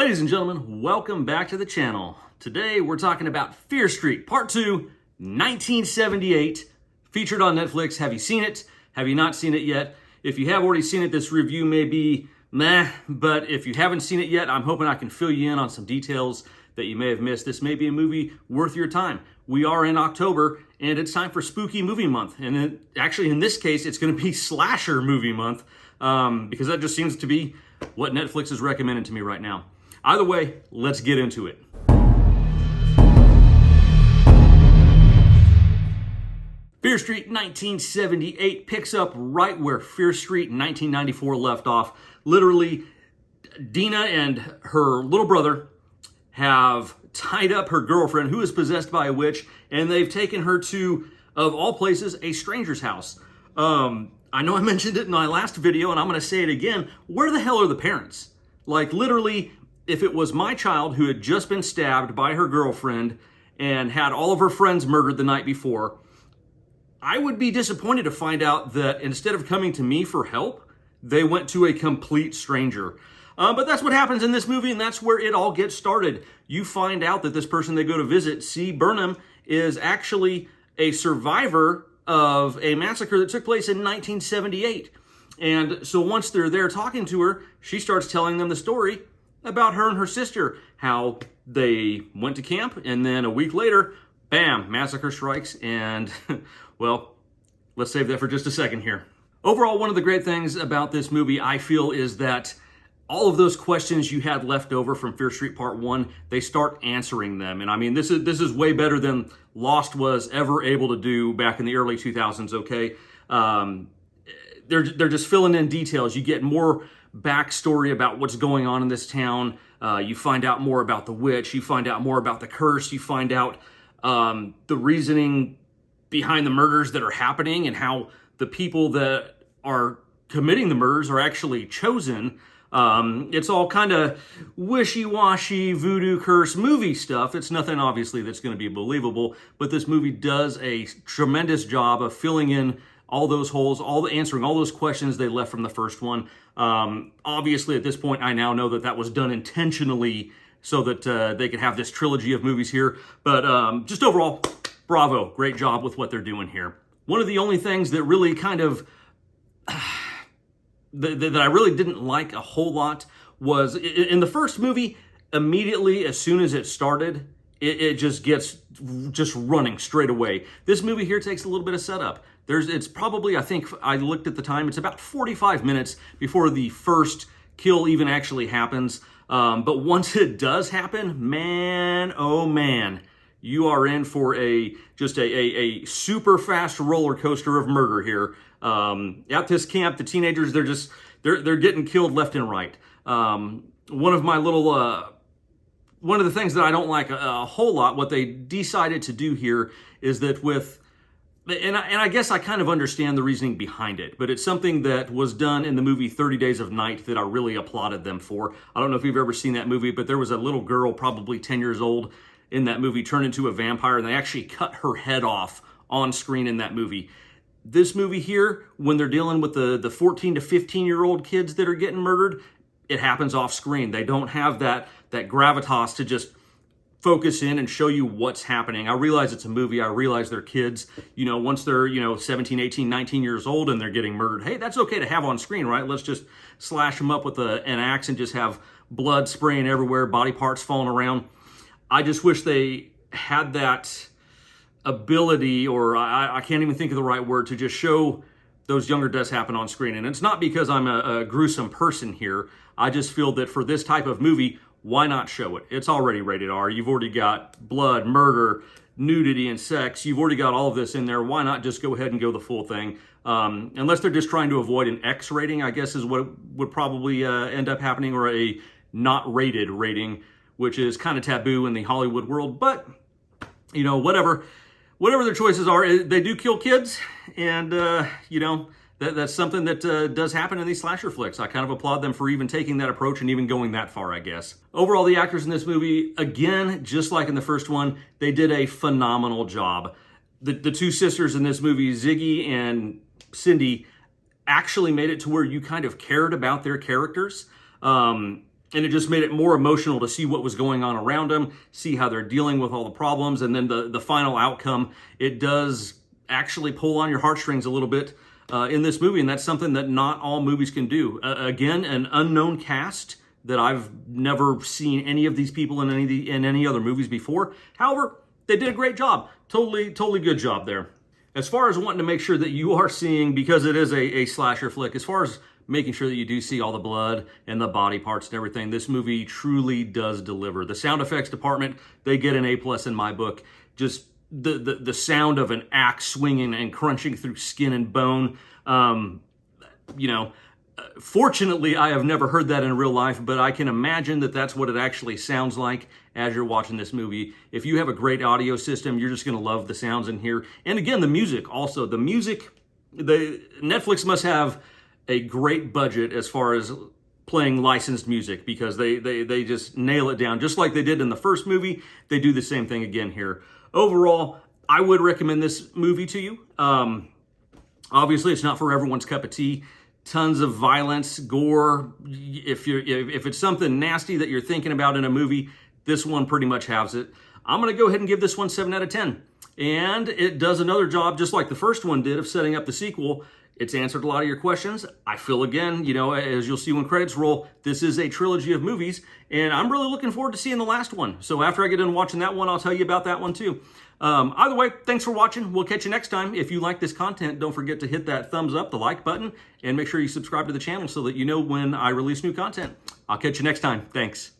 Ladies and gentlemen, welcome back to the channel. Today we're talking about Fear Street Part 2, 1978, featured on Netflix. Have you seen it? Have you not seen it yet? If you have already seen it, this review may be meh, but if you haven't seen it yet, I'm hoping I can fill you in on some details that you may have missed. This may be a movie worth your time. We are in October, and it's time for Spooky Movie Month. And actually, in this case, it's going to be Slasher Movie Month, because that just seems to be what Netflix is recommending to me right now. Either way, let's get into it. Fear Street 1978 picks up right where Fear Street 1994 left off. Literally, Dina and her little brother have tied up her girlfriend who is possessed by a witch, and they've taken her to, of all places, a stranger's house. I know I mentioned it in my last video, and I'm going to say it again. Where the hell are the parents? Like, literally, if it was my child who had just been stabbed by her girlfriend and had all of her friends murdered the night before, I would be disappointed to find out that instead of coming to me for help, they went to a complete stranger. But that's what happens in this movie, and that's where it all gets started. You find out that this person they go to visit, C. Burnham, is actually a survivor of a massacre that took place in 1978. And so once they're there talking to her, she starts telling them the story about her and her sister, how they went to camp, and then a week later, bam, massacre strikes, and, well, let's save that for just a second here. Overall, one of the great things about this movie, I feel, is that all of those questions you had left over from Fear Street Part 1, they start answering them. And I mean, this is way better than Lost was ever able to do back in the early 2000s, okay? They're just filling in details. You get more backstory about what's going on in this town. You find out more about the witch. You find out more about the curse. You find out the reasoning behind the murders that are happening and how the people that are committing the murders are actually chosen. It's all kind of wishy-washy voodoo curse movie stuff. It's nothing obviously that's going to be believable, but this movie does a tremendous job of filling in all those holes, answering all those questions they left from the first one. Obviously, at this point, I now know that that was done intentionally so that they could have this trilogy of movies here. But just overall, bravo. Great job with what they're doing here. One of the only things that really kind of, that I really didn't like a whole lot was, in the first movie, immediately as soon as it started, it just gets running straight away. This movie here takes a little bit of setup. It's probably, I think I looked at the time, it's about 45 minutes before the first kill even actually happens. But once it does happen, man, oh man, you are in for a super fast roller coaster of murder here. At this camp, the teenagers, they're getting killed left and right. One of the things that I don't like a whole lot, what they decided to do here is that and I guess I kind of understand the reasoning behind it, but it's something that was done in the movie 30 Days of Night that I really applauded them for. I don't know if you've ever seen that movie, but there was a little girl, probably 10 years old, in that movie turned into a vampire, and they actually cut her head off on screen in that movie. This movie here, when they're dealing with the 14 to 15-year-old kids that are getting murdered, it happens off screen. They don't have that gravitas to just focus in and show you what's happening. I realize it's a movie. I realize they're kids. Once they're, 17, 18, 19 years old and they're getting murdered, hey, that's okay to have on screen, right? Let's just slash them up with an axe and just have blood spraying everywhere, body parts falling around. I just wish they had that ability, or I can't even think of the right word, to just show those younger deaths happen on screen. And it's not because I'm a gruesome person here. I just feel that for this type of movie, why not show it? It's already rated R. You've already got blood, murder, nudity, and sex. You've already got all of this in there. Why not just go ahead and go the full thing? Unless they're just trying to avoid an X rating, I guess is what would probably end up happening, or a not rated rating, which is kind of taboo in the Hollywood world. But, whatever their choices are, they do kill kids, and, that's something that does happen in these slasher flicks. I kind of applaud them for even taking that approach and even going that far, I guess. Overall, the actors in this movie, again, just like in the first one, they did a phenomenal job. The two sisters in this movie, Ziggy and Cindy, actually made it to where you kind of cared about their characters. And it just made it more emotional to see what was going on around them, see how they're dealing with all the problems, and then the final outcome. It does actually pull on your heartstrings a little bit in this movie, and that's something that not all movies can do. Again, an unknown cast that I've never seen any of these people in any other movies before. However, they did a great job. Totally good job there. As far as wanting to make sure that you are seeing, because it is a slasher flick, as far as making sure that you do see all the blood and the body parts and everything, this movie truly does deliver. The sound effects department, they get an A+ in my book. Just the sound of an axe swinging and crunching through skin and bone. Fortunately, I have never heard that in real life, but I can imagine that that's what it actually sounds like as you're watching this movie. If you have a great audio system, you're just going to love the sounds in here. And again, the music also. The music, Netflix must have a great budget as far as playing licensed music, because they just nail it down. Just like they did in the first movie, they do the same thing again here. Overall, I would recommend this movie to you. Obviously, it's not for everyone's cup of tea. Tons of violence, gore. If it's something nasty that you're thinking about in a movie, this one pretty much has it. I'm going to go ahead and give this one 7 out of 10. And it does another job, just like the first one did, of setting up the sequel. It's answered a lot of your questions. I feel, again, as you'll see when credits roll, this is a trilogy of movies, and I'm really looking forward to seeing the last one. So after I get done watching that one, I'll tell you about that one too. Either way, thanks for watching. We'll catch you next time. If you like this content, don't forget to hit that thumbs up, the like button, and make sure you subscribe to the channel so that you know when I release new content. I'll catch you next time. Thanks.